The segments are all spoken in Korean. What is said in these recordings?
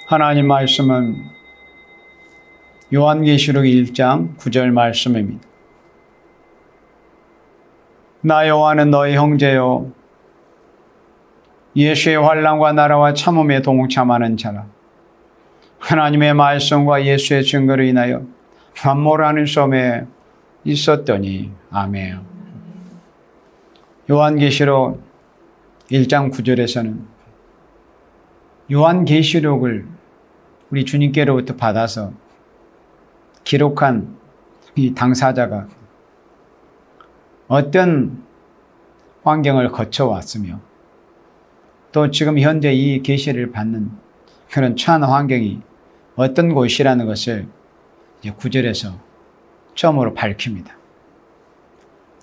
하나님 말씀은 요한계시록 1장 9절 말씀입니다. 나 요한은 너희 형제요 예수의 환난과 나라와 참음에 동참하는 자라. 하나님의 말씀과 예수의 증거로 인하여 함몰하는 섬에 있었더니. 아멘. 요한계시록 1장 9절에서는 요한계시록을 우리 주님께로부터 받아서 기록한 이 당사자가 어떤 환경을 거쳐왔으며 또 지금 현재 이 계시를 받는 그런 처한 환경이 어떤 곳이라는 것을 이제 9절에서 처음으로 밝힙니다.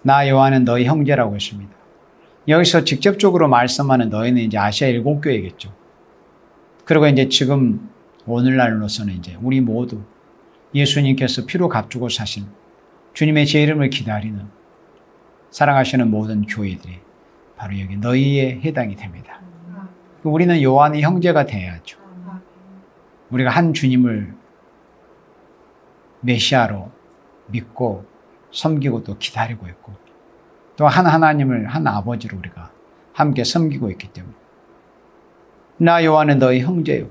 나 요한은 너희 형제라고 했습니다. 여기서 직접적으로 말씀하는 너희는 이제 아시아 7교회겠죠. 그리고 이제 지금 오늘날로서는 이제 우리 모두 예수님께서 피로 값주고 사신 주님의 제 이름을 기다리는 사랑하시는 모든 교회들이 바로 여기 너희에 해당이 됩니다. 우리는 요한의 형제가 되어야죠. 우리가 한 주님을 메시아로 믿고 섬기고 또 기다리고 있고 또 한 하나님을 한 아버지로 우리가 함께 섬기고 있기 때문에 나 요한은 너희 형제요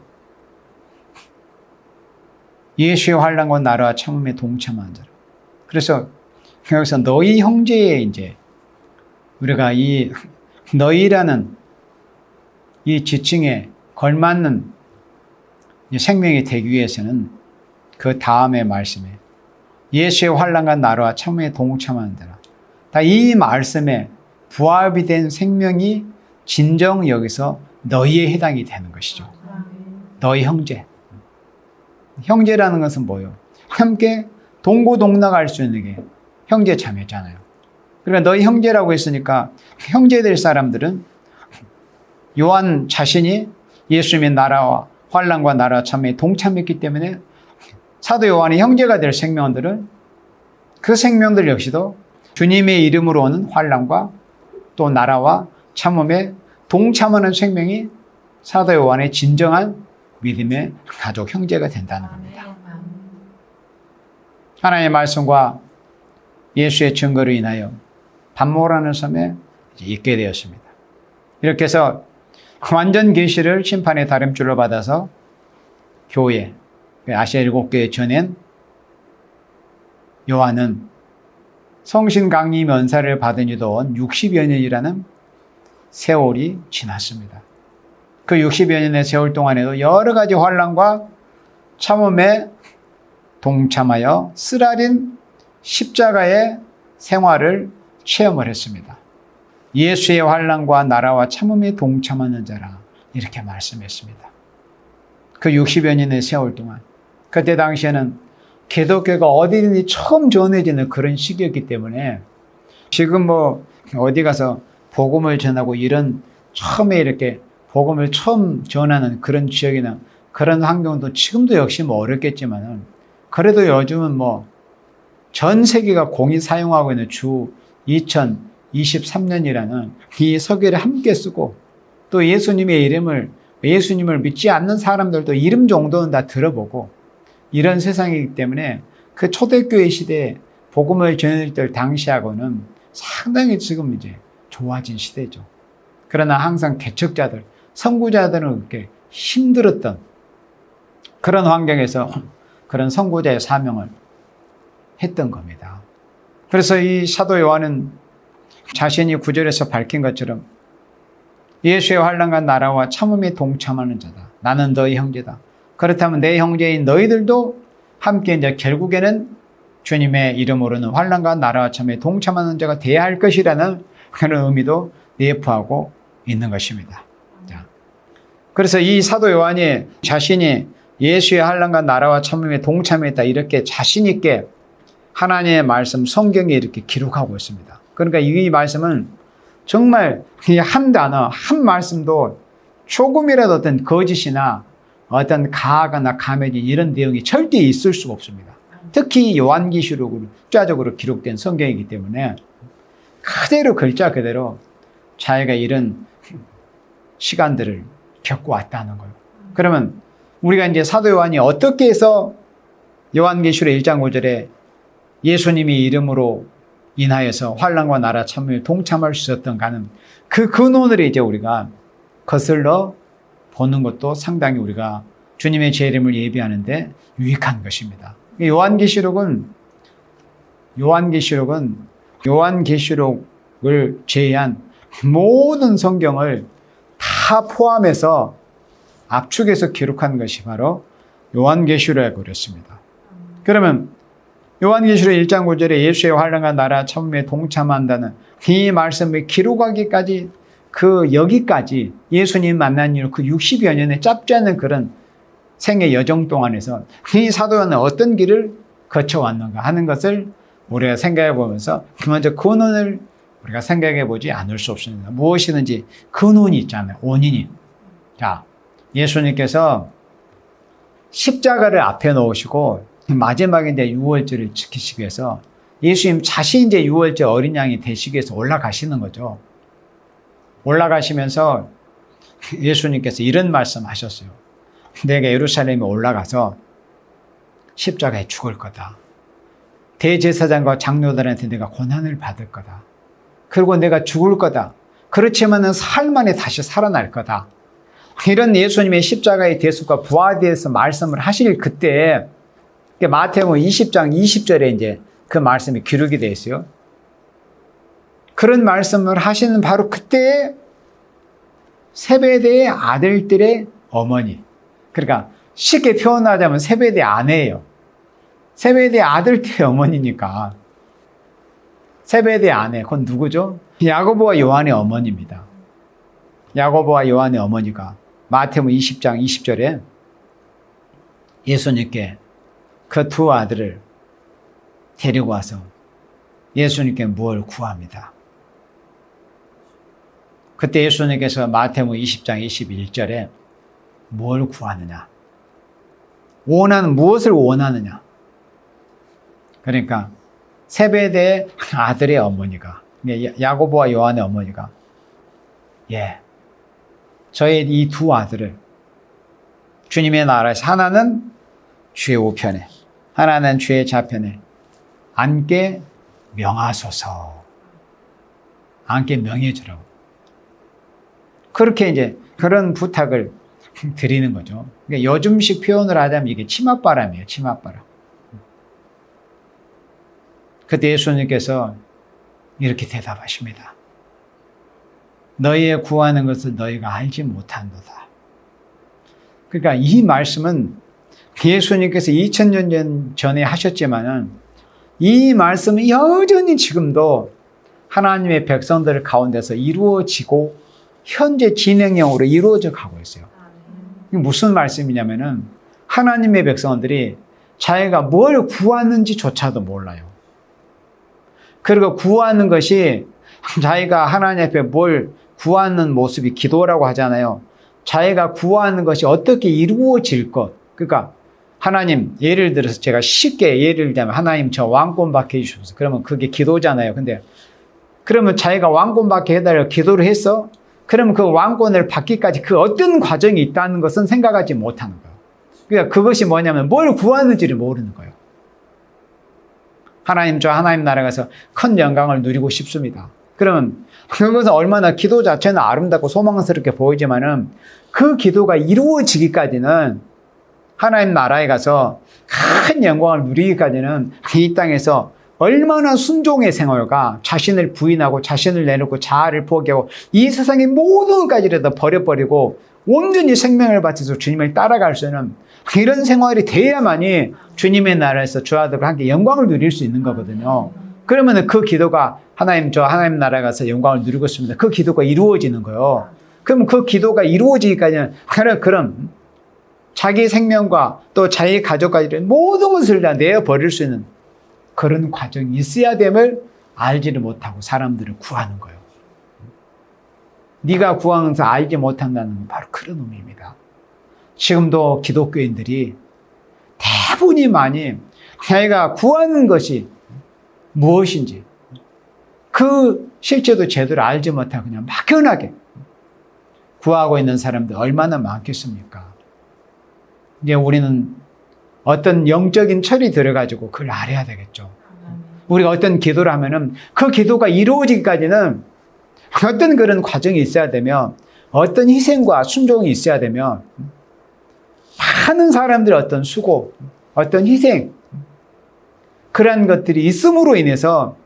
예수의 환난과 나라와 참음에 동참한 자라. 그래서 여기서 너희 형제에 이제 우리가 이 너희라는 이 지칭에 걸맞는 생명이 되기 위해서는 그 다음의 말씀에 예수의 환난과 나라와 참음에 동참하는 자라. 다 이 말씀에 부합이 된 생명이 진정 여기서 너희에 해당이 되는 것이죠. 너희 형제. 형제라는 것은 뭐예요? 함께 동고동락할 수 있는 게 형제 자매잖아요. 그러니까 너희 형제라고 했으니까 형제될 사람들은 요한 자신이 예수님의 나라와 환난과 나라 참여에 동참했기 때문에 사도 요한의 형제가 될 생명들은 그 생명들 역시도 주님의 이름으로 오는 환난과 또 나라와 참음에 동참하는 생명이 사도 요한의 진정한 믿음의 가족 형제가 된다는 겁니다. 하나님의 말씀과 예수의 증거로 인하여 반모라는 섬에 있게 되었습니다. 이렇게 해서 완전 계시를 심판의 다림줄로 받아서 교회, 아시아 7교회에 전한 요한은 성신 강림 연사를 받은 지도 60여 년이라는 세월이 지났습니다. 그 60여 년의 세월 동안에도 여러 가지 환난과 참음에 동참하여 쓰라린 십자가의 생활을 체험을 했습니다. 예수의 환난과 나라와 참음에 동참하는 자라 이렇게 말씀했습니다. 그 60여 년의 세월 동안 그때 당시에는 기독교가 어디든지 처음 전해지는 그런 시기였기 때문에 지금 뭐 어디 가서 복음을 전하고 이런 처음에 이렇게 복음을 처음 전하는 그런 지역이나 그런 환경도 지금도 역시 뭐 어렵겠지만은 그래도 요즘은 뭐 전 세계가 공이 사용하고 있는 주 2023년이라는 이 서기를 함께 쓰고 또 예수님을 믿지 않는 사람들도 이름 정도는 다 들어보고 이런 세상이기 때문에 그 초대교회 시대에 복음을 전할 때 당시하고는 상당히 지금 이제 좋아진 시대죠. 그러나 항상 개척자들, 선구자들은 그렇게 힘들었던 그런 환경에서 그런 선구자의 사명을 했던 겁니다. 그래서 이 사도 요한은 자신이 9절에서 밝힌 것처럼 예수의 환난과 나라와 참음에 동참하는 자다. 나는 너희 형제다. 그렇다면 내 형제인 너희들도 함께 이제 결국에는 주님의 이름으로는 환난과 나라와 참음에 동참하는 자가 되어야 할 것이라는 그런 의미도 내포하고 있는 것입니다. 자, 그래서 이 사도 요한이 자신이 예수의 환난과 나라와 참음에 동참했다 이렇게 자신 있게 하나님의 말씀 성경에 이렇게 기록하고 있습니다. 그러니까 이 말씀은 정말 한 단어 한 말씀도 조금이라도 어떤 거짓이나 어떤 가하거나 감해진 이런 내용이 절대 있을 수가 없습니다. 특히 요한계시록으로 숫자적으로 기록된 성경이기 때문에 그대로 글자 그대로 자기가 이런 시간들을 겪고 왔다는 거예요. 그러면 우리가 이제 사도 요한이 어떻게 해서 요한계시록 1장 5절에 예수님이 이름으로 인하여서 환난과 나라 참을 동참할 수 있었던가 하는 그 근원을 이제 우리가 거슬러 보는 것도 상당히 우리가 주님의 재림을 예비하는데 유익한 것입니다. 요한계시록을 제외한 모든 성경을 다 포함해서 압축해서 기록한 것이 바로 요한계시록이라고 그랬습니다. 그러면 요한계시록 1장 9절에 예수의 환난과 나라 참음에 동참한다는 이 말씀을 기록하기까지 여기까지 예수님 만난 이후 그 60여 년의 짧지 않은 그런 생애 여정 동안에서 이 사도 요한은 어떤 길을 거쳐왔는가 하는 것을 우리가 생각해 보면서 먼저 근원을 우리가 생각해 보지 않을 수 없습니다. 무엇이든지 근원이 있잖아요. 원인이. 자, 예수님께서 십자가를 앞에 놓으시고 마지막에 이제 유월절을 지키시기 위해서 예수님 자신이 이제 유월절 어린 양이 되시기 위해서 올라가시는 거죠. 올라가시면서 예수님께서 이런 말씀 하셨어요. 내가 예루살렘에 올라가서 십자가에 죽을 거다. 대제사장과 장로들한테 내가 고난을 받을 거다. 그리고 내가 죽을 거다. 그렇지만은 사흘 만에 다시 살아날 거다. 이런 예수님의 십자가의 대속과 부활에 대해서 말씀을 하실 그때 마태복음 20장 20절에 이제 그 말씀이 기록이 되어 있어요. 그런 말씀을 하시는 바로 그때 세베대의 아들들의 어머니. 그러니까 쉽게 표현하자면 세베대의 아내예요. 세베대의 아들들의 어머니니까. 세베대의 아내, 그건 누구죠? 야고보와 요한의 어머니입니다. 야고보와 요한의 어머니가 마태복음 20장 20절에 예수님께 그 두 아들을 데리고 와서 예수님께 뭘 구합니다. 그때 예수님께서 마태복음 20장 21절에 뭘 구하느냐? 무엇을 원하느냐? 그러니까 세베대의 아들의 어머니가, 야고보와 요한의 어머니가 저의 이 두 아들을 주님의 나라에서 하나는 주의 우편에 하나는 주의 좌편에 앉게 명하소서. 앉게 명해주라고. 그렇게 이제 그런 부탁을 드리는 거죠. 그러니까 요즘식 표현을 하자면 이게 치맛바람이에요. 치맛바람. 그때 예수님께서 이렇게 대답하십니다. 너희의 구하는 것을 너희가 알지 못한도다. 그러니까 이 말씀은 예수님께서 2000년 전에 하셨지만은 이 말씀은 여전히 지금도 하나님의 백성들 가운데서 이루어지고 현재 진행형으로 이루어져 가고 있어요. 이게 무슨 말씀이냐면은 하나님의 백성들이 자기가 뭘 구하는지조차도 몰라요. 그리고 구하는 것이 자기가 하나님 앞에 뭘 구하는 모습이 기도라고 하잖아요. 자기가 구하는 것이 어떻게 이루어질 것. 그러니까 하나님, 예를 들어서 제가 쉽게 예를 들자면 하나님 저 왕권 받게 해주셔서 그러면 그게 기도잖아요. 근데 그러면 자기가 왕권 받게 해달라고 기도를 했어? 그러면 그 왕권을 받기까지 그 어떤 과정이 있다는 것은 생각하지 못하는 거예요. 그러니까 그것이 뭐냐면 뭘 구하는지를 모르는 거예요. 하나님, 저 하나님 나라에 가서 큰 영광을 누리고 싶습니다. 그러면 그것은 얼마나 기도 자체는 아름답고 소망스럽게 보이지만은 그 기도가 이루어지기까지는 하나님 나라에 가서 큰 영광을 누리기까지는 이 땅에서 얼마나 순종의 생활과 자신을 부인하고 자신을 내놓고 자아를 포기하고 이 세상의 모든 것까지라도 버려버리고 온전히 생명을 바쳐서 주님을 따라갈 수 있는 이런 생활이 돼야만이 주님의 나라에서 주 아들과 함께 영광을 누릴 수 있는 거거든요. 그러면 그 기도가 하나님, 저 하나님 나라에 가서 영광을 누리고 있습니다. 그 기도가 이루어지는 거예요. 그럼 그 기도가 이루어지기까지는 그럼 자기 생명과 또 자기 가족까지 모든 것을 다 내어버릴 수 있는 그런 과정이 있어야 됨을 알지를 못하고 사람들을 구하는 거예요. 네가 구하면서 알지 못한다는 건 바로 그런 의미입니다. 지금도 기독교인들이 대부분이 많이 자기가 구하는 것이 무엇인지 그 실제도 제대로 알지 못하고 그냥 막연하게 구하고 있는 사람들 얼마나 많겠습니까? 이제 우리는 어떤 영적인 철이 들어가지고 그걸 알아야 되겠죠. 우리가 어떤 기도를 하면은 그 기도가 이루어지기까지는 어떤 그런 과정이 있어야 되며 어떤 희생과 순종이 있어야 되며 많은 사람들의 어떤 수고, 어떤 희생, 그러한 것들이 있음으로 인해서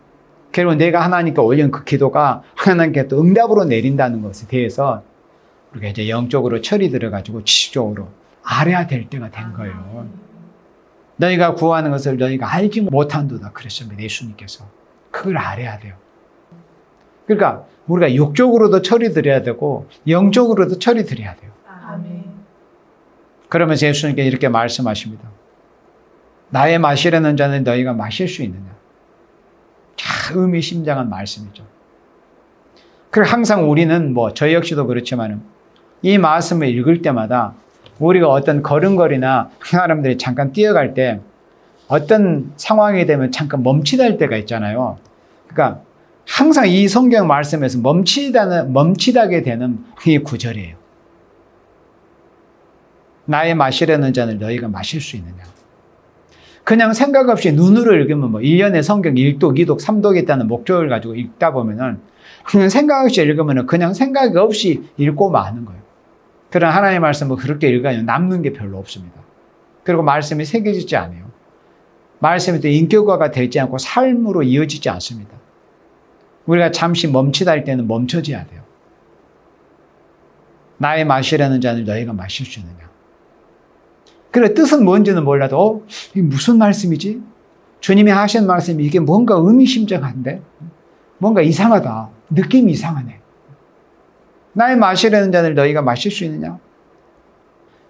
결국 내가 하나님께 올린 그 기도가 하나님께 또 응답으로 내린다는 것에 대해서 우리가 이제 영적으로 철이 들어가지고 지식적으로 알아야 될 때가 된 거예요. 너희가 구하는 것을 너희가 알지 못한도다 그랬습니다. 예수님께서. 그걸 알아야 돼요. 그러니까 우리가 육적으로도 철이 들어야 되고 영적으로도 철이 들어야 돼요. 아멘. 그러면서 예수님께 이렇게 말씀하십니다. 나의 마시려는 잔을 너희가 마실 수 있느냐. 참 의미심장한 말씀이죠. 그리고 항상 우리는 저 역시도 그렇지만 이 말씀을 읽을 때마다 우리가 어떤 걸음걸이나 사람들이 잠깐 뛰어갈 때 어떤 상황이 되면 잠깐 멈칫할 때가 있잖아요. 그러니까 항상 이 성경 말씀에서 멈칫하게 되는 이 구절이에요. 나의 마시려는 잔을 너희가 마실 수 있느냐. 그냥 생각 없이 눈으로 읽으면 1년에 성경 1독, 2독, 3독 있다는 목적을 가지고 읽다 보면은 그냥 생각 없이 읽으면 그냥 생각 없이 읽고 마는 거예요. 그런 하나님의 말씀을 그렇게 읽으면 남는 게 별로 없습니다. 그리고 말씀이 새겨지지 않아요. 말씀이 또 인격화가 되지 않고 삶으로 이어지지 않습니다. 우리가 잠시 멈칫할 때는 멈춰져야 돼요. 나의 마시려는 잔을 너희가 마실 수 있느냐. 그래, 뜻은 뭔지는 몰라도 이게 무슨 말씀이지? 주님이 하신 말씀이 이게 뭔가 의미심장한데? 뭔가 이상하다. 느낌이 이상하네. 나의 마시려는 잔을 너희가 마실 수 있느냐?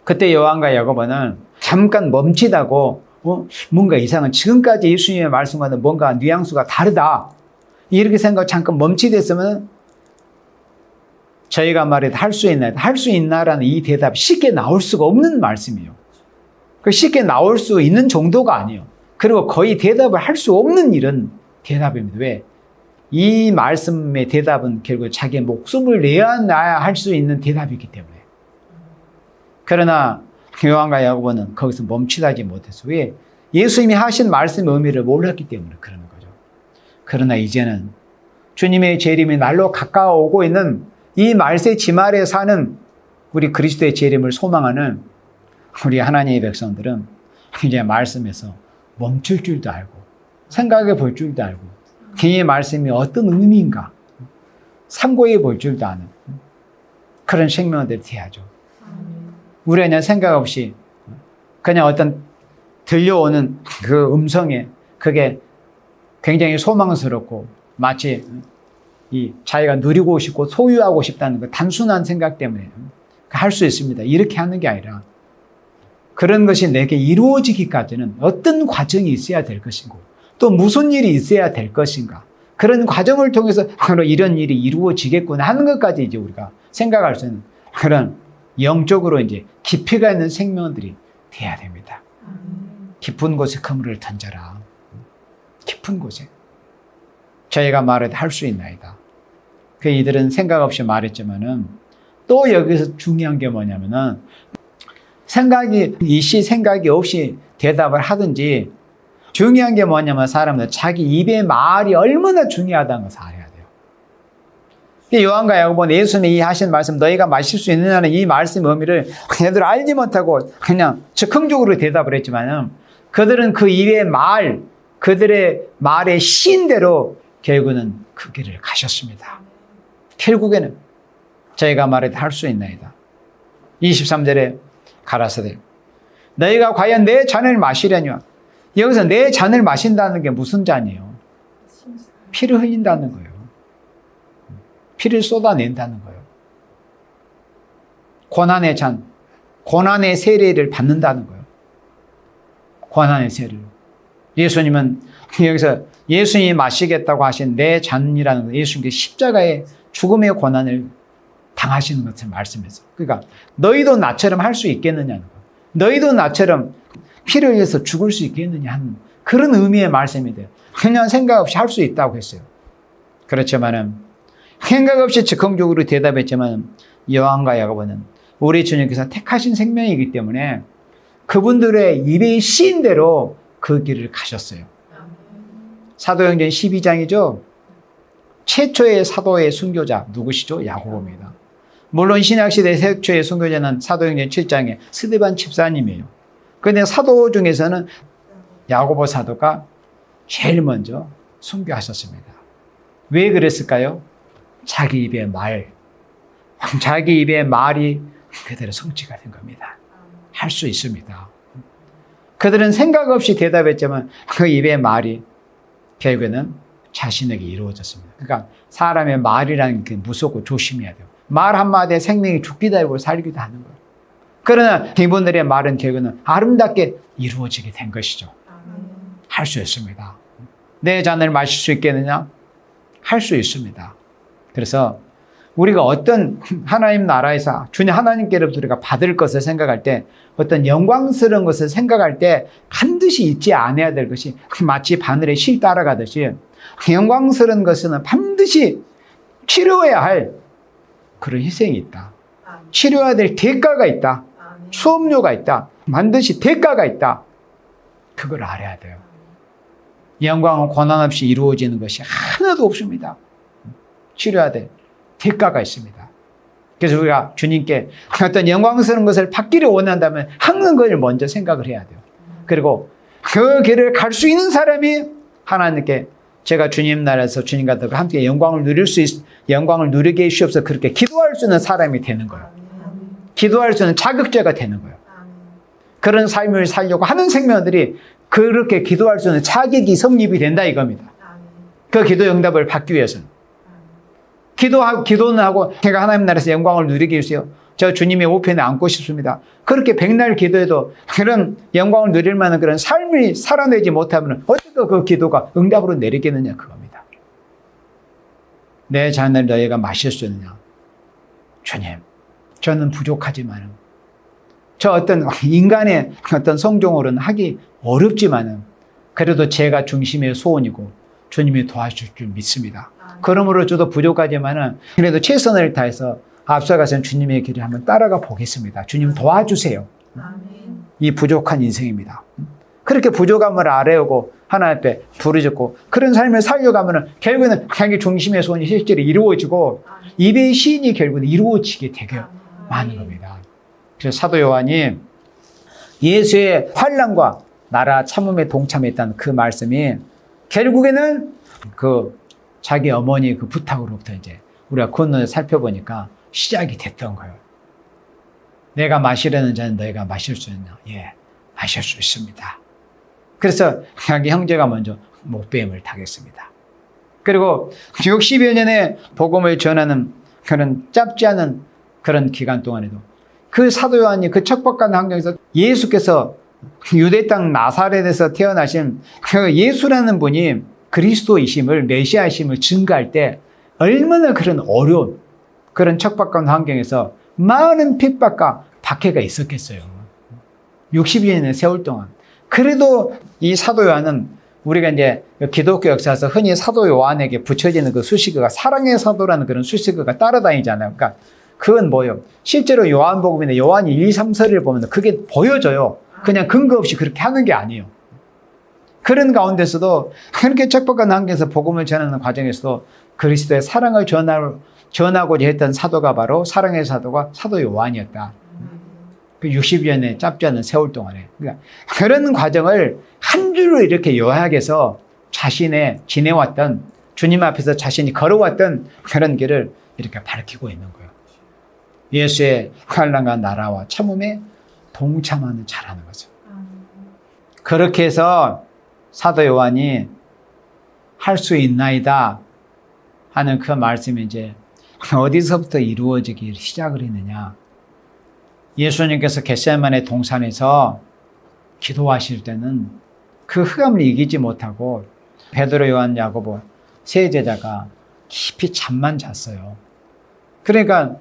그때 요한과 야고보는 잠깐 멈칫하고 뭔가 이상한, 지금까지 예수님의 말씀과는 뭔가 뉘앙스가 다르다. 이렇게 생각 잠깐 멈칫했으면 저희가 말해도 할 수 있나? 할 수 있나라는 이 대답이 쉽게 나올 수가 없는 말씀이에요. 쉽게 나올 수 있는 정도가 아니에요. 그리고 거의 대답을 할 수 없는 이런 대답입니다. 왜? 이 말씀의 대답은 결국 자기의 목숨을 내야 할 수 있는 대답이기 때문에. 그러나 요한과 야고보는 거기서 멈칫하지 못했어요. 왜? 예수님이 하신 말씀의 의미를 몰랐기 때문에 그러는 거죠. 그러나 이제는 주님의 재림이 날로 가까워오고 있는 이 말세 지말에 사는 우리 그리스도의 재림을 소망하는 우리 하나님의 백성들은 이제 말씀에서 멈출 줄도 알고 생각해 볼 줄도 알고 이 말씀이 어떤 의미인가 참고해 볼 줄도 아는 그런 생명들이 돼야죠. 우리가 그냥 생각 없이 그냥 어떤 들려오는 그 음성에 그게 굉장히 소망스럽고 마치 이 자기가 누리고 싶고 소유하고 싶다는 그 단순한 생각 때문에 할 수 있습니다. 이렇게 하는 게 아니라 그런 것이 내게 이루어지기까지는 어떤 과정이 있어야 될 것이고 또 무슨 일이 있어야 될 것인가 그런 과정을 통해서 바로 이런 일이 이루어지겠구나 하는 것까지 이제 우리가 생각할 수 있는 그런 영적으로 이제 깊이가 있는 생명들이 돼야 됩니다. 깊은 곳에 그물을 던져라. 깊은 곳에. 저희가 말해도 할 수 있나이다. 그 이들은 생각 없이 말했지만은 또 여기서 중요한 게 뭐냐면은 생각이 없이 대답을 하든지 중요한 게 뭐냐면 사람은 자기 입의 말이 얼마나 중요하다는 것을 알아야 돼요. 요한과 야고보는 예수님이 하신 말씀 너희가 마실 수 있느냐는 이 말씀의 의미를 얘들 알지 못하고 그냥 즉흥적으로 대답을 했지만 그들은 그 입의 말, 그들의 말의 시인대로 결국은 그 길을 가셨습니다. 결국에는 저희가 말해도 할 수 있나이다. 23절에 가라사대 너희가 과연 내 잔을 마시려냐. 여기서 내 잔을 마신다는 게 무슨 잔이에요? 피를 흘린다는 거예요. 피를 쏟아낸다는 거예요. 고난의 잔, 고난의 세례를 받는다는 거예요. 고난의 세례를. 예수님은 여기서 예수님이 마시겠다고 하신 내 잔이라는 거, 예수님께 십자가의 죽음의 고난을 당하시는 것을 말씀해서. 그러니까 너희도 나처럼 할 수 있겠느냐는 거. 너희도 나처럼 피를 흘려서 죽을 수 있겠느냐 하는 그런 의미의 말씀이 돼요. 그냥 생각 없이 할 수 있다고 했어요. 그렇지만은 생각 없이 즉흥적으로 대답했지만 요한과 야고보는 우리 주님께서 택하신 생명이기 때문에 그분들의 입의 시인대로 그 길을 가셨어요. 사도행전 12장이죠. 최초의 사도의 순교자 누구시죠? 야고보입니다. 물론 신약시대 최초의 순교자는 사도행전 7장에 스데반 집사님이에요. 그런데 사도 중에서는 야고보 사도가 제일 먼저 순교하셨습니다. 왜 그랬을까요? 자기 입의 말이 그대로 성취가 된 겁니다. 할 수 있습니다. 그들은 생각 없이 대답했지만 그 입의 말이 결국에는 자신에게 이루어졌습니다. 그러니까 사람의 말이라는 게 무섭고 조심해야 돼요. 말 한마디에 생명이 죽기도 하고 살기도 하는 거예요. 그러나 이분들의 말은 결국에는 아름답게 이루어지게 된 것이죠. 할 수 있습니다. 내 잔을 마실 수 있겠느냐? 할 수 있습니다. 그래서 우리가 어떤 하나님 나라에서 주님 하나님께로부터 우리가 받을 것을 생각할 때, 어떤 영광스러운 것을 생각할 때 반드시 잊지 않아야 될 것이, 마치 바늘에 실 따라가듯이 영광스러운 것은 반드시 치료해야 할 그런 희생이 있다. 치료해야 될 대가가 있다. 수업료가 있다. 반드시 대가가 있다. 그걸 알아야 돼요. 영광은 권한 없이 이루어지는 것이 하나도 없습니다. 치료해야 될 대가가 있습니다. 그래서 우리가 주님께 어떤 영광스러운 것을 받기를 원한다면 항상 그걸 먼저 생각을 해야 돼요. 그리고 그 길을 갈 수 있는 사람이 하나님께 제가 주님 나라에서 주님과 함께 영광을 누리게 해주시옵소서, 그렇게 기도할 수 있는 사람이 되는 거예요. 기도할 수 있는 자격자가 되는 거예요. 그런 삶을 살려고 하는 생명들이 그렇게 기도할 수 있는 자격이 성립이 된다 이겁니다. 그 기도 응답을 받기 위해서는. 기도는 하고 제가 하나님 나라에서 영광을 누리게 해주세요. 저 주님의 우편에 앉고 싶습니다. 그렇게 백날 기도해도 그런 영광을 누릴 만한 그런 삶이 살아내지 못하면 어떻게 그 기도가 응답으로 내리겠느냐 그겁니다. 내 잔을 너희가 마실 수 있느냐? 주님, 저는 부족하지만, 저 어떤 인간의 어떤 성종으로는 하기 어렵지만은 그래도 제가 중심의 소원이고 주님이 도와줄 줄 믿습니다. 그러므로 저도 부족하지만은 그래도 최선을 다해서 앞서가서 주님의 길을 한번 따라가 보겠습니다. 주님 도와주세요. 이 부족한 인생입니다. 그렇게 부족함을 알아오고 하나님 앞에 부르짖고 그런 삶을 살려가면은 결국에는 자기 중심의 소원이 실제로 이루어지고 입의 시인이 결국은 이루어지게 되게 많은 겁니다. 그래서 사도 요한이 예수의 환난과 나라 참음에 동참했다는 그 말씀이 결국에는 그 자기 어머니 그 부탁으로부터 이제 우리가 건너에 살펴보니까 시작이 됐던 거예요. 내가 마시려는 잔은 너희가 마실 수 있냐? 예, 마실 수 있습니다. 그래서 자기 형제가 먼저 목배임을 당했습니다. 그리고 60여 년의 복음을 전하는 그런 짧지 않은 그런 기간 동안에도 그 사도 요한이 그 척박한 환경에서 예수께서 유대 땅 나사렛에서 태어나신 그 예수라는 분이 그리스도이심을, 메시아이심을 증거할 때 얼마나 그런 어려운 그런 척박한 환경에서 많은 핍박과 박해가 있었겠어요. 60년의 세월 동안. 그래도 이 사도 요한은 우리가 이제 기독교 역사에서 흔히 사도 요한에게 붙여지는 그 수식어가 사랑의 사도라는 그런 수식어가 따라다니잖아요. 그러니까 그건 뭐예요? 실제로 요한복음이나 요한 1, 2, 3서를 보면 그게 보여져요. 그냥 근거 없이 그렇게 하는 게 아니에요. 그런 가운데서도 그렇게 척박한 환경에서 복음을 전하는 과정에서도 그리스도의 사랑을 전하고자 했던 사도가 바로 사랑의 사도가 사도 요한이었다. 그 60년의 짧지 않은 세월 동안에. 그러니까 그런 과정을 한 줄로 이렇게 요약해서 자신의 지내왔던 주님 앞에서 자신이 걸어왔던 그런 길을 이렇게 밝히고 있는 거예요. 예수의 환난과 나라와 참음에 동참하는 자라는 거죠. 그렇게 해서 사도 요한이 할 수 있나이다 하는 그 말씀이 이제 어디서부터 이루어지기 시작을 했느냐. 예수님께서 겟세마네 동산에서 기도하실 때는 그 흑암을 이기지 못하고 베드로, 요한, 야고보 세 제자가 깊이 잠만 잤어요. 그러니까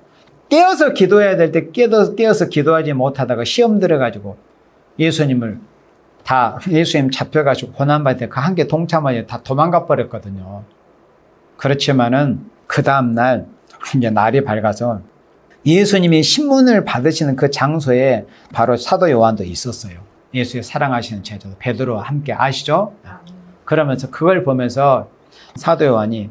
깨어서 기도해야 될 때 깨어서 기도하지 못하다가 시험 들어가지고 예수님 잡혀가지고 고난받을 때 그 함께 동참하여 다 도망가 버렸거든요. 그렇지만은 그 다음날 이제 날이 밝아서 예수님이 신문을 받으시는 그 장소에 바로 사도 요한도 있었어요. 예수의 사랑하시는 제자 베드로와 함께 아시죠? 그러면서 그걸 보면서 사도 요한이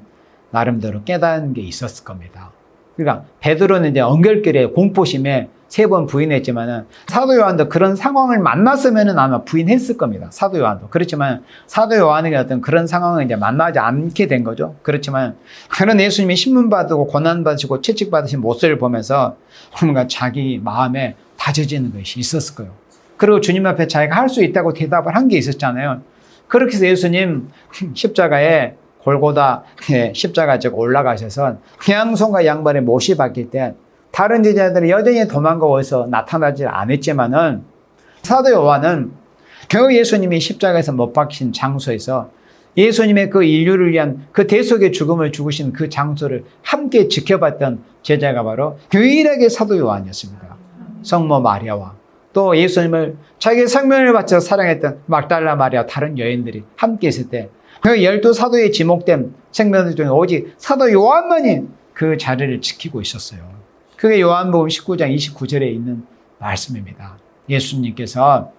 나름대로 깨닫는 게 있었을 겁니다. 그러니까 베드로는 이제 언결길에 공포심에 3번 부인했지만은 사도 요한도 그런 상황을 만났으면은 아마 부인했을 겁니다. 사도 요한도. 그렇지만 사도 요한에게 어떤 그런 상황을 이제 만나지 않게 된 거죠. 그렇지만 그런 예수님이 신문 받고 고난 받으시고 채찍 받으신 모습을 보면서 뭔가 자기 마음에 다져지는 것이 있었을 거예요. 그리고 주님 앞에 자기가 할 수 있다고 대답을 한 게 있었잖아요. 그렇게 해서 예수님 십자가에 골고다 십자가 쪽 올라가셔서 양손과 양발에 못이 박힐 때 다른 제자들이 여전히 도망가서 나타나지 않았지만은 사도 요한은 그 예수님이 십자가에서 못 박힌 장소에서 예수님의 그 인류를 위한 그 대속의 죽음을 죽으신 그 장소를 함께 지켜봤던 제자가 바로 유일하게 사도 요한이었습니다. 성모 마리아와 또 예수님을 자기의 생명을 바쳐 사랑했던 막달라 마리아 다른 여인들이 함께 있을 때 그 12사도에 지목된 생명들 중에 오직 사도 요한만이 그 자리를 지키고 있었어요. 그게 요한복음 19장 29절에 있는 말씀입니다. 예수님께서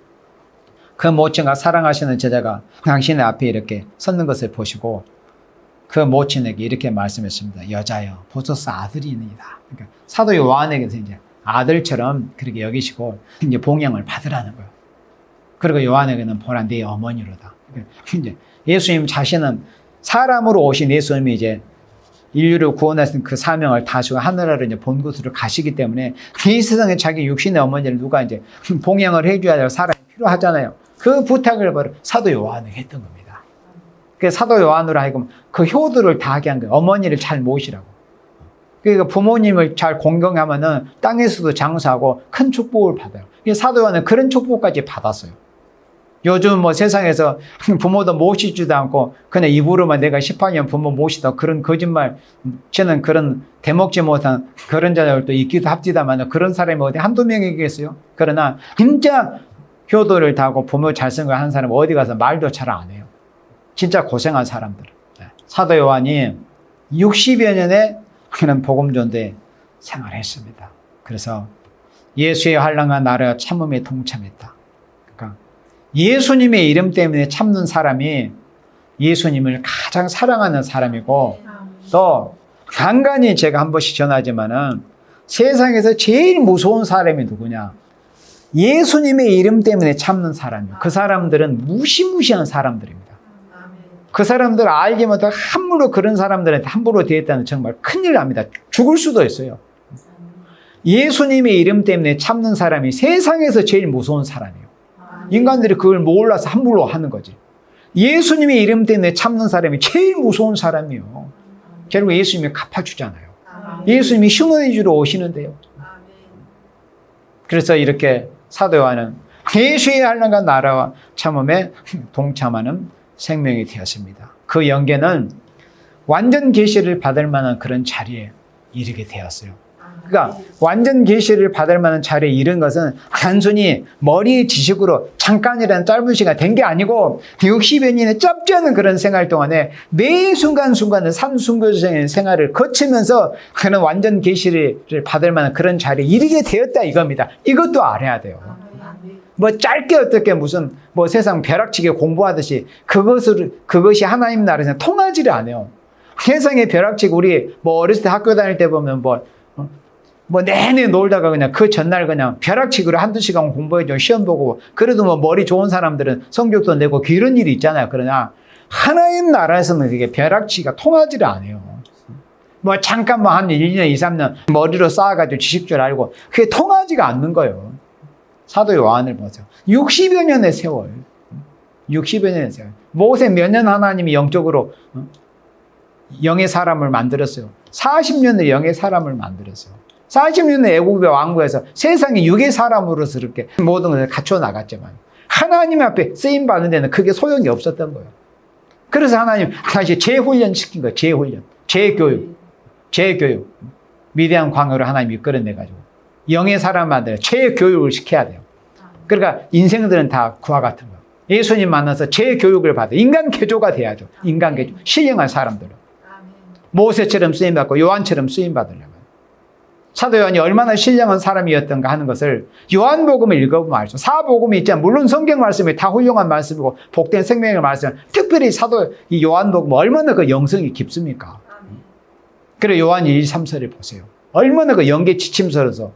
그 모친과 사랑하시는 제자가 당신의 앞에 이렇게 섰는 것을 보시고 그 모친에게 이렇게 말씀했습니다. 여자여, 보소서 아들이니이다. 그러니까 사도 요한에게서 이제 아들처럼 그렇게 여기시고 이제 봉양을 받으라는 거예요. 그리고 요한에게는 보라 네 어머니로다. 이제 예수님 자신은 사람으로 오신 예수님이 이제 인류를 구원하신 그 사명을 다시고 하늘나라로 이제 본 곳으로 가시기 때문에 이 세상에 자기 육신의 어머니를 누가 이제 봉양을 해줘야 될 사람이 필요하잖아요. 그 부탁을 바로 사도 요한에게 했던 겁니다. 그래서 사도 요한으로 하여금 그 효도를 다하게 한 거예요. 어머니를 잘 모시라고. 그러니까 부모님을 잘 공경하면은 땅에서도 장수하고 큰 축복을 받아요. 사도 요한은 그런 축복까지 받았어요. 요즘 뭐 세상에서 부모도 모시지도 않고 그냥 입으로만 내가 18년 부모 모시다 그런 거짓말 저는 그런 대먹지 못한 그런 자들도 있기도 합디다만 그런 사람이 어디 한두 명이겠어요? 그러나 진짜 효도를 다하고 부모 잘생겨 한 사람은 어디 가서 말도 잘 안 해요. 진짜 고생한 사람들. 사도 요한이 60여 년의 그런 복음전도에 생활했습니다. 그래서 예수의 환난과 나라와 참음에 동참했다. 예수님의 이름 때문에 참는 사람이 예수님을 가장 사랑하는 사람이고 또 간간히 제가 한 번씩 전하지만은 세상에서 제일 무서운 사람이 누구냐? 예수님의 이름 때문에 참는 사람이에요. 그 사람들은 무시무시한 사람들입니다. 그 사람들 알지 못하고 함부로 그런 사람들한테 함부로 대했다는 정말 큰일 납니다. 죽을 수도 있어요. 예수님의 이름 때문에 참는 사람이 세상에서 제일 무서운 사람이에요. 인간들이 그걸 몰라서 함부로 하는 거지. 예수님의 이름 때문에 참는 사람이 제일 무서운 사람이에요. 결국 예수님이 갚아주잖아요. 예수님이 휴먼 주로 오시는데요. 그래서 이렇게 사도 요한은 예수의 환난과 나라와 참음에 동참하는 생명이 되었습니다. 그 영계는 완전 계시를 받을 만한 그런 자리에 이르게 되었어요. 그러니까 완전 계시를 받을 만한 자리에 이른 것은 단순히 머리의 지식으로 잠깐이라는 짧은 시간 된 게 아니고 60여 년의 짧지 않은 그런 생활 동안에 매 순간순간을 산순교적인 생활을 거치면서 그런 완전 계시를 받을 만한 그런 자리에 이르게 되었다 이겁니다. 이것도 알아야 돼요. 뭐 짧게 어떻게 무슨 뭐 세상 벼락치기 공부하듯이 그것이 하나님 나라에서 통하지를 않아요. 세상에 벼락치기 우리 뭐 어렸을 때 학교 다닐 때 보면 뭐 내내 놀다가 그냥 그 전날 그냥 벼락치기로 한두 시간 공부해줘 시험 보고 그래도 뭐 머리 좋은 사람들은 성적도 내고 이런 일이 있잖아요. 그러나 하나님 나라에서는 그게 벼락치기가 통하지를 않아요. 뭐 잠깐 뭐 한 1년 2, 3년 머리로 쌓아가지고 지식줄 알고 그게 통하지가 않는 거예요. 사도 요한을 보세요. 60여 년의 세월. 60여 년의 세월. 모세 몇 년 하나님이 영적으로 영의 사람을 만들었어요. 40년의 영의 사람을 만들었어요. 40년의 애국의 왕국에서 세상에 육의 사람으로서 이렇게 모든 것을 갖춰 나갔지만 하나님 앞에 쓰임 받는 데는 그게 소용이 없었던 거예요. 그래서 하나님 다시 재훈련 시킨 거예요. 재훈련, 재교육. 위대한 광야로 하나님 이끌어내가지고 영의 사람 만들어 재교육을 시켜야 돼요. 그러니까 인생들은 다 그와 같은 거예요. 예수님 만나서 재교육을 받아 인간 개조가 돼야죠. 인간 개조, 신령한 사람들은 모세처럼 쓰임 받고 요한처럼 쓰임 받으려면. 사도 요한이 얼마나 신령한 사람이었던가 하는 것을 요한복음을 읽어보면 알죠. 사복음이 있잖아요. 물론 성경 말씀이 다 훌륭한 말씀이고 복된 생명의 말씀, 특별히 사도 이 요한복음 얼마나 그 영성이 깊습니까? 그래 요한 1, 3서를 보세요. 얼마나 그 영계 지침서로서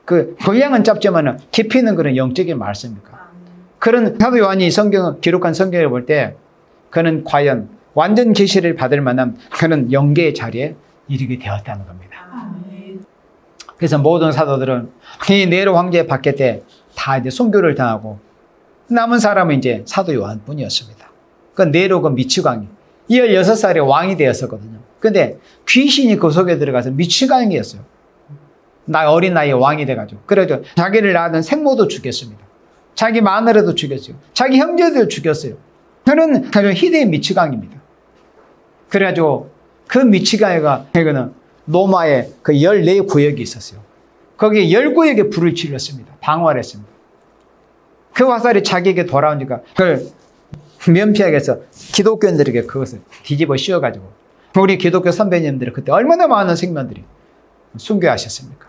그 분량은 짧지만 깊이는 그런 영적인 말씀입니까? 그런 사도 요한이 기록한 성경을 볼 때 그는 과연 완전 계시를 받을 만한 그런 영계의 자리에 이르게 되었다는 겁니다. 그래서 모든 사도들은 이 네로 황제의 박해 때 다 이제 순교를 당하고 남은 사람은 이제 사도 요한뿐이었습니다. 그 네로 그 미치광이 16살에 왕이 되었었거든요. 근데 귀신이 그 속에 들어가서 미치광이었어요. 어린 나이에 왕이 돼가지고. 그래서 자기를 낳은 생모도 죽였습니다. 자기 마누라도 죽였어요. 자기 형제들 죽였어요. 그는 희대의 미치광입니다. 그래가지고 그 미치광이가 로마에 그 14구역이 있었어요. 거기에 10구역에 불을 질렀습니다. 방화를 했습니다. 그 화살이 자기에게 돌아오니까 그걸 면피하기 위해서 기독교인들에게 그것을 뒤집어 씌워가지고 우리 기독교 선배님들은 그때 얼마나 많은 생명들이 순교하셨습니까?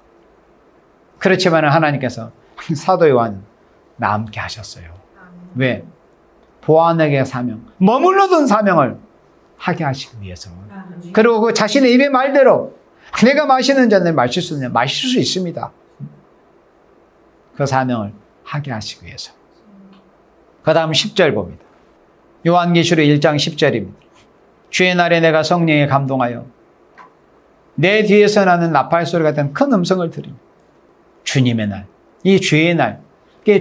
그렇지만 하나님께서 사도 요한은 남게 하셨어요. 왜? 보아내게 사명, 머물러둔 사명을 하게 하시기 위해서. 그리고 그 자신의 입의 말대로 내가 마시는 잔을 마실 수 있느냐? 마실 수 있습니다. 그 사명을 하게 하시기 위해서. 그 다음 10절 봅니다. 요한계시록 1장 10절입니다. 주의 날에 내가 성령에 감동하여 내 뒤에서 나는 나팔 소리 같은 큰 음성을 들으니 주님의 날, 이 주의 날.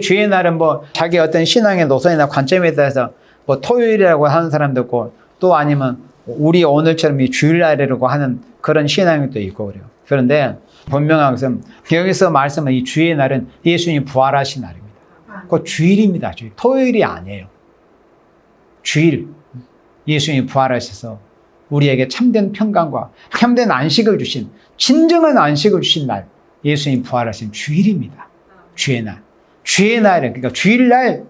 주의 날은 뭐 자기 어떤 신앙의 노선이나 관점에 대해서 뭐 토요일이라고 하는 사람도 있고 또 아니면 우리 오늘처럼 이 주일날이라고 하는 그런 신앙이 또 있고 그래요. 그런데 분명한 것은 여기서 말씀은 이 주의 날은 예수님이 부활하신 날입니다. 그 주일입니다. 주일. 토요일이 아니에요. 주일. 예수님이 부활하셔서 우리에게 참된 평강과 참된 안식을 주신, 진정한 안식을 주신 날, 예수님이 부활하신 주일입니다. 주의 날. 주의 날은, 그러니까 주일날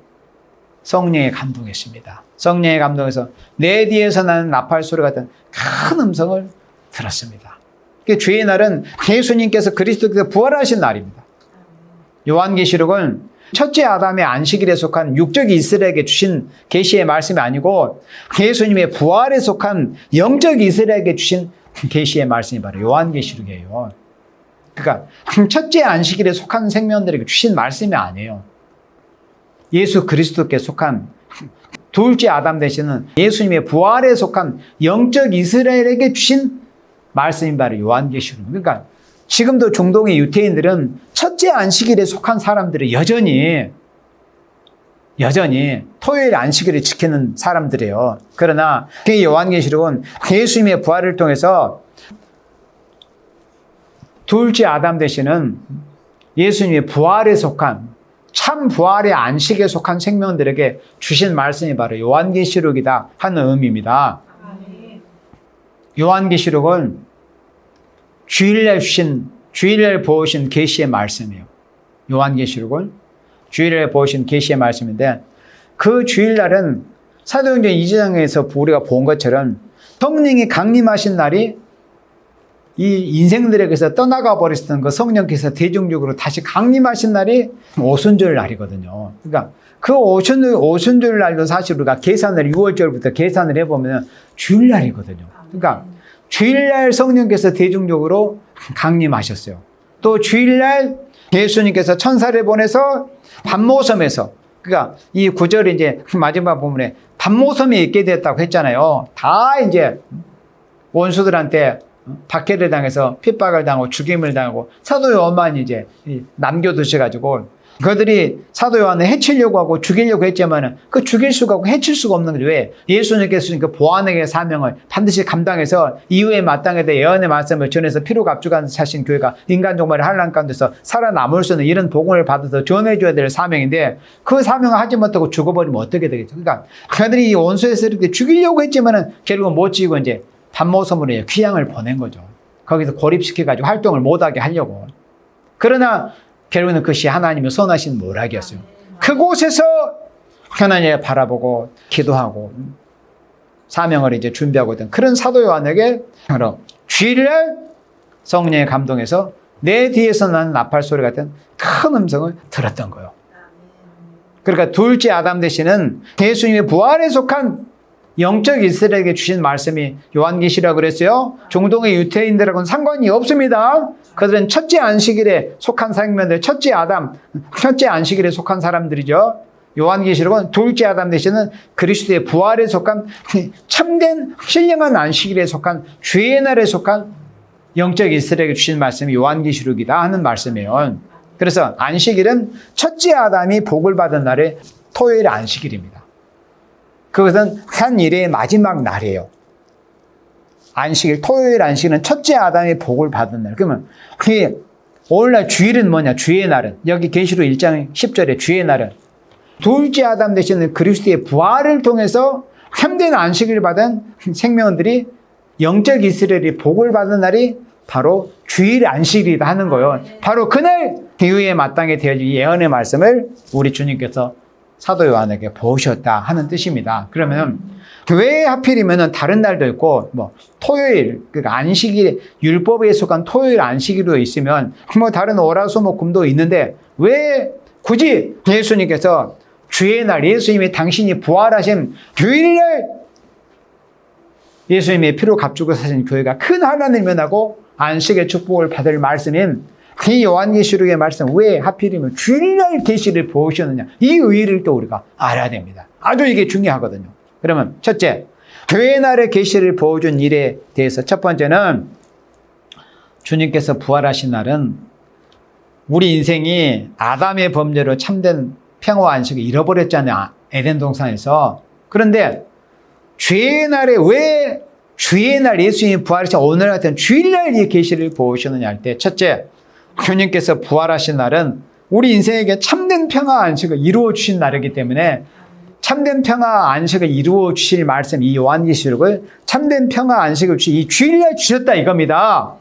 성령에 감동했습니다. 성령에 감동해서 내 뒤에서 나는 나팔 소리 같은 큰 음성을 들었습니다. 주의 날은 예수님께서 그리스도께서 부활하신 날입니다. 요한계시록은 첫째 아담의 안식일에 속한 육적 이스라엘에게 주신 계시의 말씀이 아니고 예수님의 부활에 속한 영적 이스라엘에게 주신 계시의 말씀이 바로 요한계시록이에요. 그러니까 첫째 안식일에 속한 생명들에게 주신 말씀이 아니에요. 예수 그리스도께 속한 둘째 아담 되시는 예수님의 부활에 속한 영적 이스라엘에게 주신 말씀이 바로 요한계시록. 그러니까 지금도 중동의 유태인들은 첫째 안식일에 속한 사람들이 여전히 토요일 안식일을 지키는 사람들이에요. 그러나 그 요한계시록은 예수님의 부활을 통해서 둘째 아담 되시는 예수님의 부활에 속한 참 부활의 안식에 속한 생명들에게 주신 말씀이 바로 요한계시록이다 하는 의미입니다. 요한계시록은 주일날 보신 계시의 말씀이에요. 요한계시록은 주일날 보신 계시의 말씀인데 그 주일날은 사도행전 2장에서 우리가 본 것처럼 성령이 강림하신 날이 이 인생들에게서 떠나가 버리셨던 그 성령께서 대중적으로 다시 강림하신 날이 오순절 날이거든요. 그러니까 그 오순절 날도 사실 우리가 계산을 6월절부터 계산을 해보면 주일날이거든요. 그러니까 주일날 성령께서 대중적으로 강림하셨어요. 또 주일날 예수님께서 천사를 보내서 밤모섬에서 그러니까 이 구절이 이제 마지막 부분에 밤모섬에 있게 됐다고 했잖아요. 다 이제 원수들한테 박해를 당해서 핍박을 당하고 죽임을 당하고 사도 요한만 이제 남겨두셔가지고 그들이 사도 요한을 해치려고 하고 죽이려고 했지만 그 죽일 수가 없고 해칠 수가 없는 거죠. 왜? 예수님께서 그 보안에게 사명을 반드시 감당해서 이후에 마땅에 대해 예언의 말씀을 전해서 피로 갑주간 사신 교회가 인간 종말의 환난 가운데서 살아남을 수 있는 이런 복음을 받아서 전해줘야 될 사명인데 그 사명을 하지 못하고 죽어버리면 어떻게 되겠죠? 그러니까 그들이 이 원수에서 이렇게 죽이려고 했지만은 결국은 못 죽이고 이제 밤모섬으로 귀양을 보낸 거죠. 거기서 고립시켜가지고 활동을 못하게 하려고. 그러나 결국에는 그것이 하나님의 선하신 모락이었어요. 그곳에서 하나님을 바라보고 기도하고 사명을 이제 준비하고 있던 그런 사도 요한에게 주일날 성령의 감동에서 내 뒤에서 나는 나팔 소리 같은 큰 음성을 들었던 거예요. 그러니까 둘째 아담 대신은 예수님의 부활에 속한 영적 이스라엘에게 주신 말씀이 요한계시라고 그랬어요. 중동의 유태인들하고는 상관이 없습니다. 그들은 첫째 안식일에 속한 생명들, 첫째 아담, 첫째 안식일에 속한 사람들이죠. 요한계시록은 둘째 아담 대신은 그리스도의 부활에 속한 참된 신령한 안식일에 속한 주의 날에 속한 영적 이스라엘에게 주신 말씀이 요한계시록이다 하는 말씀이에요. 그래서 안식일은 첫째 아담이 복을 받은 날의 토요일 안식일입니다. 그것은 한 일의 마지막 날이에요. 안식일, 토요일 안식일은 첫째 아담이 복을 받은 날. 그러면 오늘날 주일은 뭐냐? 주의 날은 여기 계시록 1장 10절에 주의 날은 둘째 아담 되시는 그리스도의 부활을 통해서 참된 안식을 받은 생명들이 영적 이스라엘이 복을 받은 날이 바로 주일 안식일이다 하는 거예요. 바로 그날 이후에 마땅히 되어질 예언의 말씀을 우리 주님께서 사도 요한에게 보셨다 하는 뜻입니다. 그러면 왜 하필이면 다른 날도 있고 뭐 토요일, 그러니까 안식일, 율법에 속한 토요일 안식일로 있으면 뭐 다른 월화수목금도 있는데 왜 굳이 예수님께서 주의 날, 예수님이 당신이 부활하신 주일날 예수님의 피로 값주고 사신 교회가 큰 하나님을 면하고 안식의 축복을 받을 말씀인 이 요한계시록의 말씀 왜 하필이면 주일날 계시를 보셨느냐, 이 의의를 또 우리가 알아야 됩니다. 아주 이게 중요하거든요. 그러면 첫째, 주의 날의 계시를 보여준 일에 대해서 첫 번째는 주님께서 부활하신 날은 우리 인생이 아담의 범죄로 참된 평화와 안식을 잃어버렸잖아요. 에덴 동산에서. 그런데 주의 날에 왜 주의 날 예수님이 부활하신 오늘 같은 주일날 이 계시를 보여주느냐 할 때 첫째, 주님께서 부활하신 날은 우리 인생에게 참된 평화 안식을 이루어 주신 날이기 때문에 참된 평화 안식을 이루어 주실 말씀 이 요한계시록을 참된 평화 안식을 이 주일날 주셨다 이겁니다.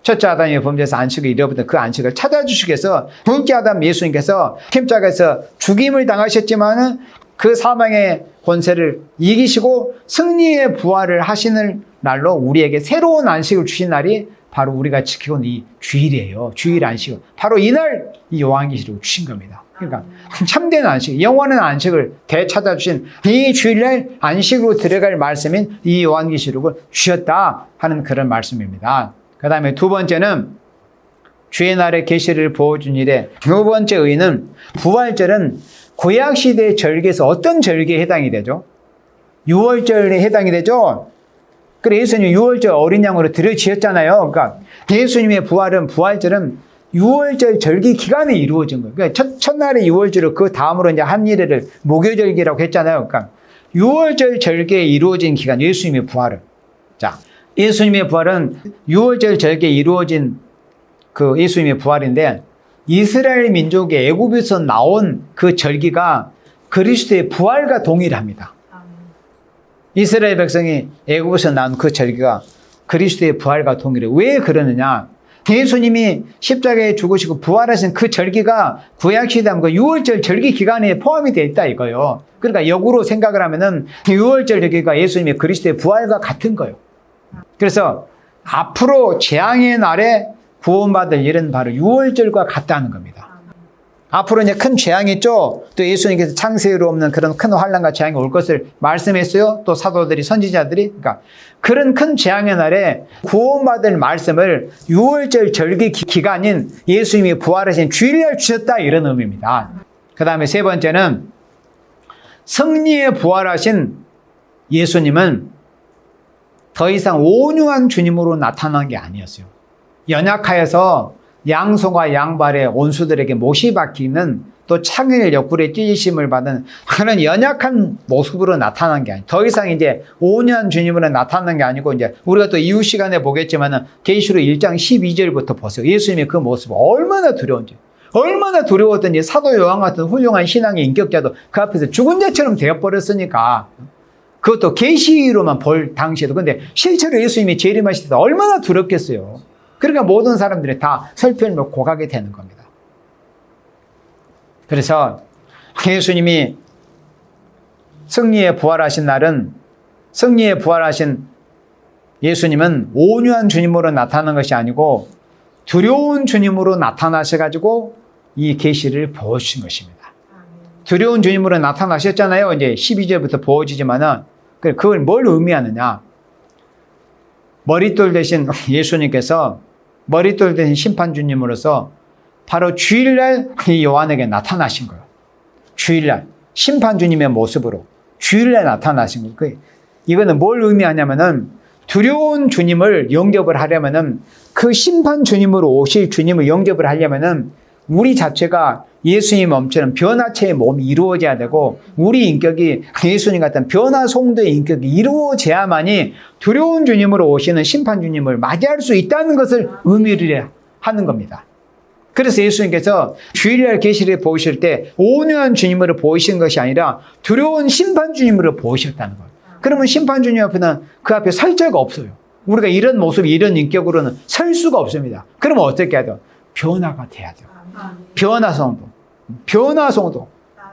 첫째 아담이 범죄에서 안식을 잃어버린 그 안식을 찾아주시기 위해서 둘째 아담 예수님께서 십자가에서 죽임을 당하셨지만은 그 사망의 권세를 이기시고 승리의 부활을 하시는 날로 우리에게 새로운 안식을 주신 날이 바로 우리가 지키고 있는 이 주일이에요. 주일 안식을. 바로 이날 이 요한계시록을 주신 겁니다. 그러니까 참된 안식, 영원한 안식을 되찾아주신 이 주일날 안식으로 들어갈 말씀인 이 요한계시록을 주셨다 하는 그런 말씀입니다. 그 다음에 두 번째는 주의 날의 계시를 보여준 일에 두 번째 의의는 부활절은 구약시대의 절기에서 어떤 절기에 해당이 되죠? 유월절에 해당이 되죠? 그래서 예수님이 유월절 어린 양으로 들여지었잖아요. 그러니까 예수님의 부활절은 유월절 절기 기간에 이루어진 거예요. 그러니까 첫날에 유월절을 그 다음으로 이제 한 일을 목요절기라고 했잖아요. 그러니까 유월절 절기에 이루어진 기간, 예수님의 부활은. 자, 예수님의 부활은 유월절 절기에 이루어진 그 예수님의 부활인데 이스라엘 민족이 애굽에서 나온 그 절기가 그리스도의 부활과 동일합니다. 이스라엘 백성이 애굽에서 나온 그 절기가 그리스도의 부활과 동일해요. 왜 그러느냐? 예수님이 십자가에 죽으시고 부활하신 그 절기가 구약시대 그 유월절 절기 기간에 포함이 되어 있다 이거예요. 그러니까 역으로 생각을 하면은 유월절 절기가 예수님의 그리스도의 부활과 같은 거예요. 그래서 앞으로 재앙의 날에 구원받을 일은 바로 유월절과 같다는 겁니다. 앞으로 이제 큰 재앙이 있죠. 또 예수님께서 창세기로 없는 그런 큰 환난과 재앙이 올 것을 말씀했어요. 또 사도들이, 선지자들이. 그러니까 그런 큰 재앙의 날에 구원받을 말씀을 유월절 절기 기간인 예수님이 부활하신 주일날 주셨다 이런 의미입니다. 그 다음에 세 번째는 승리에 부활하신 예수님은 더 이상 온유한 주님으로 나타난 게 아니었어요. 연약하여서 양손과 양발의 원수들에게 못이 박히는 또 창의 옆구리에 찢으심을 받은 그런 연약한 모습으로 나타난 게 아니에요. 더 이상 이제 온유한 주님으로 나타난 게 아니고 이제 우리가 또 이후 시간에 보겠지만은 계시록 1장 12절부터 보세요. 예수님의 그 모습 얼마나 두려운지. 얼마나 두려웠던지 사도 요한 같은 훌륭한 신앙의 인격자도 그 앞에서 죽은 자처럼 되어버렸으니까 그것도 계시로만 볼 당시에도. 근데 실제로 예수님이 재림하실 때 얼마나 두렵겠어요. 그러니까 모든 사람들이 다 설편을 고가게 되는 겁니다. 그래서 예수님이 승리에 부활하신 날은 승리에 부활하신 예수님은 온유한 주님으로 나타나는 것이 아니고 두려운 주님으로 나타나셔가지고 이 계시를 보여주신 것입니다. 두려운 주님으로 나타나셨잖아요. 이제 12절부터 보여지지만은 그걸 뭘 의미하느냐? 머릿돌 대신 예수님께서 머릿돌 대신 심판 주님으로서 바로 주일날 이 요한에게 나타나신 거예요. 주일날 심판 주님의 모습으로 주일날 나타나신 거예요. 이거는 뭘 의미하냐면은 두려운 주님을 영접을 하려면은 그 심판 주님으로 오실 주님을 영접을 하려면은 우리 자체가 예수님 몸처럼 변화체의 몸이 이루어져야 되고 우리 인격이 예수님 같은 변화송도의 인격이 이루어져야만이 두려운 주님으로 오시는 심판 주님을 맞이할 수 있다는 것을 의미를 하는 겁니다. 그래서 예수님께서 주일날 계시를 보이실 때 온유한 주님으로 보이신 것이 아니라 두려운 심판 주님으로 보이셨다는 거예요. 그러면 심판 주님 앞에는 그 앞에 설 자가 없어요. 우리가 이런 모습, 이런 인격으로는 설 수가 없습니다. 그러면 어떻게 해야 돼요? 변화가 돼야 돼요. 변화송도.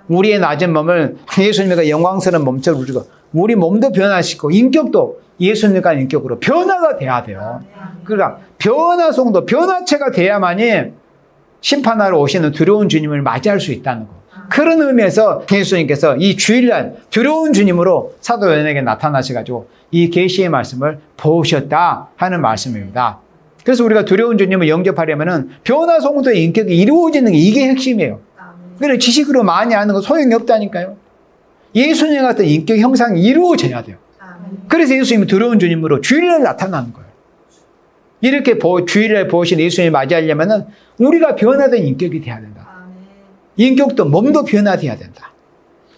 우리의 낮은 몸을 예수님과 영광스러운 몸처럼 우리가 우리 몸도 변화시키고 인격도 예수님과 인격으로 변화가 돼야 돼요. 그러니까 변화송도, 변화체가 돼야만이 심판하러 오시는 두려운 주님을 맞이할 수 있다는 거. 그런 의미에서 예수님께서 이 주일날 두려운 주님으로 사도 요한에게 나타나셔가지고 이 계시의 말씀을 보셨다 하는 말씀입니다. 그래서 우리가 두려운 주님을 영접하려면은 변화송도의 인격이 이루어지는 게 이게 핵심이에요. 그래서 지식으로 많이 아는 거 소용이 없다니까요. 예수님 같은 인격 형상이 이루어져야 돼요. 그래서 예수님이 두려운 주님으로 주일날 나타나는 거예요. 이렇게 주일날 보신 예수님을 맞이하려면은 우리가 변화된 인격이 돼야 된다. 인격도 몸도 변화돼야 된다.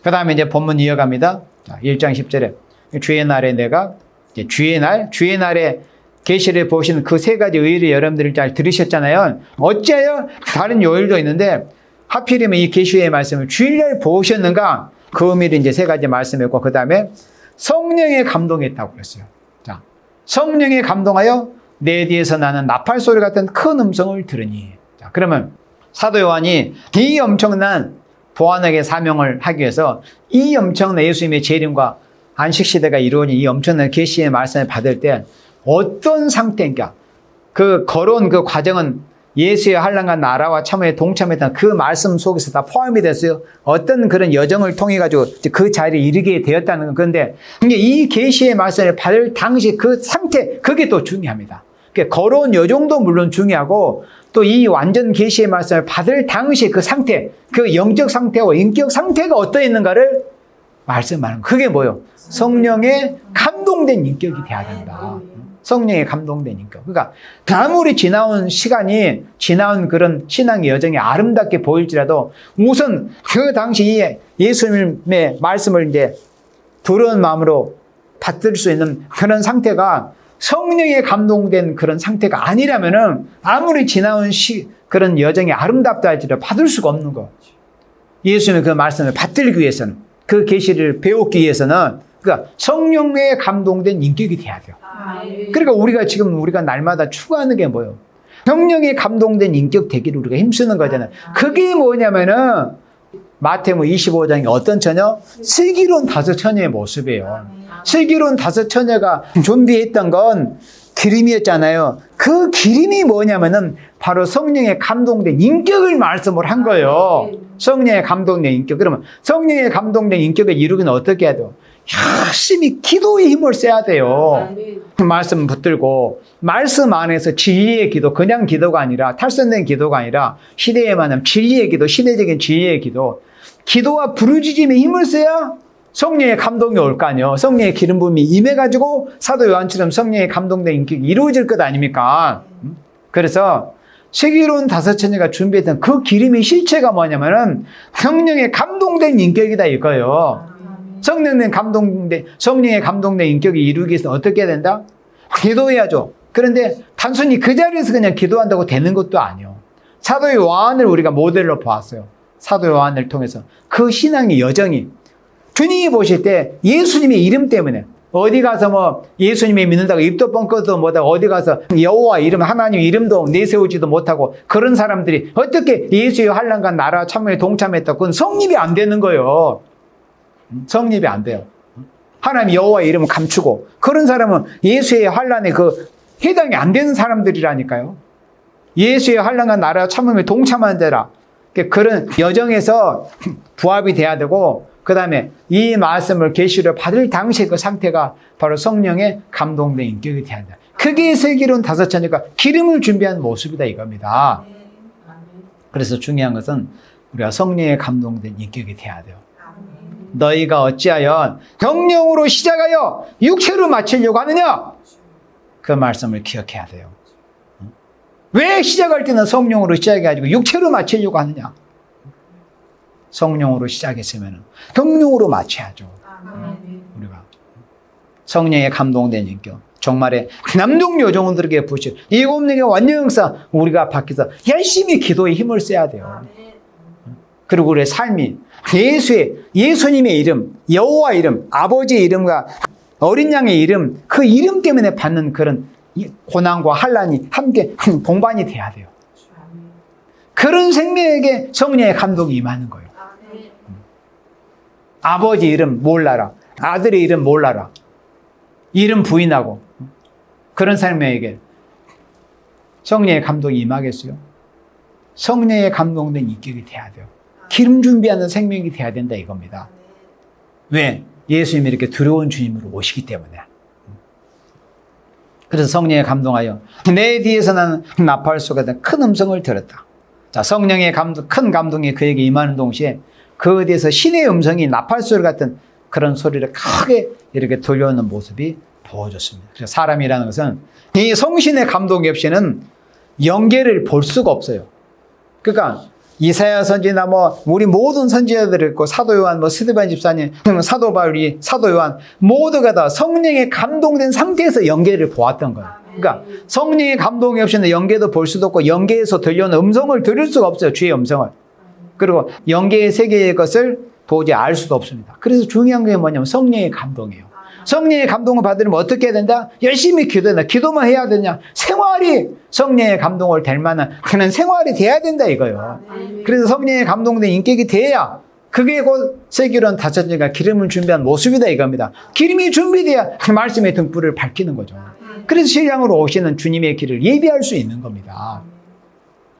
그 다음에 이제 본문 이어갑니다. 1장 10절에 주의 날에 내가 주의 날에 계시를 보시는 그 세 가지 의의를 여러분들이 잘 들으셨잖아요. 어째요? 다른 요일도 있는데 하필이면 이 계시의 말씀을 주일날 보셨는가? 그 의미를 이제 세 가지 말씀했고 그 다음에 성령에 감동했다고 그랬어요. 자, 성령에 감동하여 내 뒤에서 나는 나팔 소리 같은 큰 음성을 들으니. 자, 그러면 사도 요한이 이 엄청난 보안에게 사명을 하기 위해서 이 엄청난 예수님의 재림과 안식시대가 이루어진 이 엄청난 계시의 말씀을 받을 때 어떤 상태인가? 그 걸어온 그 과정은 예수의 한란과 나라와 참여에 동참했던 그 말씀 속에서 다 포함이 됐어요. 어떤 그런 여정을 통해 가지고 그 자리에 이르게 되었다는 건 그런데 이 계시의 말씀을 받을 당시 그 상태 그게 또 중요합니다. 걸어온 여정도 물론 중요하고 또 이 완전 계시의 말씀을 받을 당시 그 상태, 그 영적 상태와 인격 상태가 어떠했는가를 말씀하는 거. 그게 뭐예요? 성령에 감동된 인격이 돼야 된다. 성령에 감동된 인격. 그러니까 아무리 지나온 시간이 지나온 그런 신앙의 여정이 아름답게 보일지라도 우선 그 당시 예수님의 말씀을 이제 두려운 마음으로 받들 수 있는 그런 상태가 성령에 감동된 그런 상태가 아니라면은 아무리 지나온 그런 여정이 아름답다 할지라도 받을 수가 없는 거. 예수님의 그 말씀을 받들기 위해서는 그 계시를 배우기 위해서는 그러니까 성령에 감동된 인격이 돼야 돼요. 그러니까 우리가 날마다 추구하는 게 뭐예요? 성령에 감동된 인격 되기를 우리가 힘쓰는 거잖아요. 그게 뭐냐면은 마태복음 25장에 어떤 처녀? 슬기로운 다섯 처녀의 모습이에요. 슬기로운 다섯 처녀가 준비했던 건 기름이었잖아요. 그 기름이 뭐냐면은 바로 성령에 감동된 인격을 말씀을 한 거예요. 성령에 감동된 인격. 그러면 성령에 감동된 인격을 이루기는 어떻게 해야 돼요? 열심히 기도의 힘을 써야 돼요. 말씀 붙들고 말씀 안에서 진리의 기도, 그냥 기도가 아니라 탈선된 기도가 아니라 시대에 맞는 진리의 기도, 시대적인 진리의 기도, 기도와 부르짖음에 힘을 써야 성령의 감동이 올 거 아니에요. 성령의 기름 부음이 임해가지고 사도 요한처럼 성령의 감동된 인격이 이루어질 것 아닙니까? 그래서 슬기로운 다섯 처녀가 준비했던 그 기름의 실체가 뭐냐면은 성령의 감동된 인격이다 이거예요. 성령의 감동된 인격이 이루기 위해서 어떻게 해야 된다? 기도해야죠. 그런데 단순히 그 자리에서 그냥 기도한다고 되는 것도 아니에요. 사도 요한을 우리가 모델로 보았어요. 사도 요한을 통해서 그 신앙의 여정이 주님이 보실 때 예수님의 이름 때문에 어디 가서 뭐 예수님이 믿는다고 입도 뻥끗도 못하고 어디 가서 여호와 이름 하나님 이름도 내세우지도 못하고 그런 사람들이 어떻게 예수의 환난과 나라 참여에 동참했다? 그건 성립이 안 되는 거예요. 성립이 안 돼요. 하나님 여호와 이름을 감추고 그런 사람은 예수의 환난에 그 해당이 안 되는 사람들이라니까요. 예수의 환란과 나라 참음에 동참하는 자라. 그런 여정에서 부합이 돼야 되고, 그 다음에 이 말씀을 계시를 받을 당시의 그 상태가 바로 성령의 감동된 인격이 돼야 한다. 그게 슬기로운 다섯 처녀가 기름을 준비한 모습이다 이겁니다. 그래서 중요한 것은 우리가 성령의 감동된 인격이 돼야 돼요. 너희가 어찌하여 성령으로 시작하여 육체로 마치려고 하느냐? 그 말씀을 기억해야 돼요. 왜 시작할 때는 성령으로 시작해가지고 육체로 마치려고 하느냐? 성령으로 시작했으면 성령으로 마쳐야죠. 우리가 성령의 감동된 인격, 정말의 남종 여종들에게 부실 일곱 명의 완전형사 우리가 밖에서 열심히 기도에 힘을 써야 돼요. 그리고 우리의 삶이 예수님의 이름, 여호와 이름, 아버지의 이름과 어린 양의 이름, 그 이름 때문에 받는 그런 고난과 환난이 함께 동반이 돼야 돼요. 그런 생명에게 성령의 감동이 임하는 거예요. 아버지 이름 몰라라, 아들의 이름 몰라라, 이름 부인하고 그런 사람에게 성령의 감동이 임하겠어요? 성령의 감동된 인격이 돼야 돼요. 기름 준비하는 생명이 돼야 된다 이겁니다. 왜? 예수님이 이렇게 두려운 주님으로 오시기 때문에. 그래서 성령에 감동하여 내 뒤에서 나는 나팔소가 큰 음성을 들었다. 자, 성령의 큰 감동이 그에게 임하는 동시에 그 뒤에서 신의 음성이 나팔소리 같은 그런 소리를 크게 이렇게 들려오는 모습이 보여졌습니다. 그래서 사람이라는 것은 이 성신의 감동이 없이는 영계를 볼 수가 없어요. 그러니까 이사야 선지나 우리 모든 선지자들이 있고 사도 요한, 스데반 집사님, 사도 바울이, 사도 요한 모두가 다 성령에 감동된 상태에서 영계를 보았던 거예요. 그러니까 성령의 감동이 없이는 영계도 볼 수도 없고 영계에서 들려오는 음성을 들을 수가 없어요. 주의 음성을. 그리고 영계의 세계의 것을 도저히 알 수도 없습니다. 그래서 중요한 게 뭐냐면 성령의 감동이에요. 성령의 감동을 받으려면 어떻게 해야 된다? 열심히 기도해야 된다. 기도만 해야 되냐? 생활이 성령의 감동을 될 만한 그런 생활이 돼야 된다 이거예요. 그래서 성령의 감동된 인격이 돼야 그게 곧 슬기로운 다섯 처녀가 기름을 준비한 모습이다 이겁니다. 기름이 준비돼야 그 말씀의 등불을 밝히는 거죠. 그래서 신랑으로 오시는 주님의 길을 예비할 수 있는 겁니다.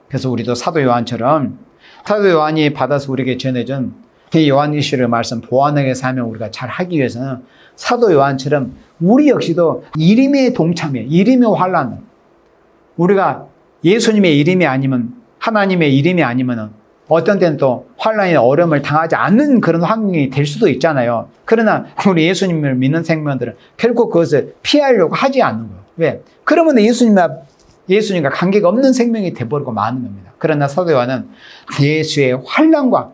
그래서 우리도 사도 요한처럼 사도 요한이 받아서 우리에게 전해준 이 요한일서의 말씀 보완하게 살면 우리가 잘 하기 위해서는 사도 요한처럼 우리 역시도 이름의 동참에 이름의 환란, 우리가 예수님의 이름이 아니면 하나님의 이름이 아니면 어떤 때는 또 환란의 어려움을 당하지 않는 그런 환경이 될 수도 있잖아요. 그러나 우리 예수님을 믿는 생명들은 결국 그것을 피하려고 하지 않는 거예요. 왜? 그러면 예수님과 관계가 없는 생명이 돼버리고 마는 겁니다. 그러나 사도 요한은 예수의 환란과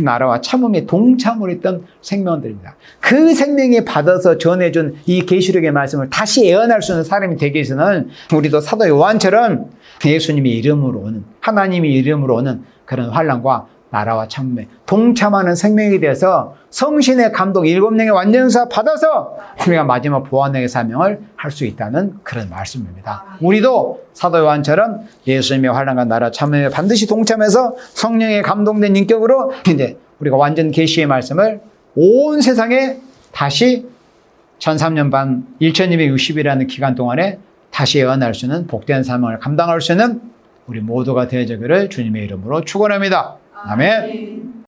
나라와 참음에 동참을 했던 생명들입니다. 그 생명이 받아서 전해준 이 계시록의 말씀을 다시 예언할 수 있는 사람이 되기 위해서는 우리도 사도 요한처럼 예수님의 이름으로 오는, 하나님의 이름으로 오는 그런 환란과 나라와 참음에 동참하는 생명이 되어서 성신의 감동 일곱 명의 완전사 받아서 우리가 마지막 보완의 사명을 할 수 있다는 그런 말씀입니다. 우리도 사도 요한처럼 예수님의 환란과 나라 참음에 반드시 동참해서 성령의 감동된 인격으로 이제 우리가 완전 계시의 말씀을 온 세상에 다시 1003년 반 1260이라는 기간 동안에 다시 예언할 수 있는 복된 사명을 감당할 수 있는 우리 모두가 되어지기를 주님의 이름으로 축원합니다. 아멘.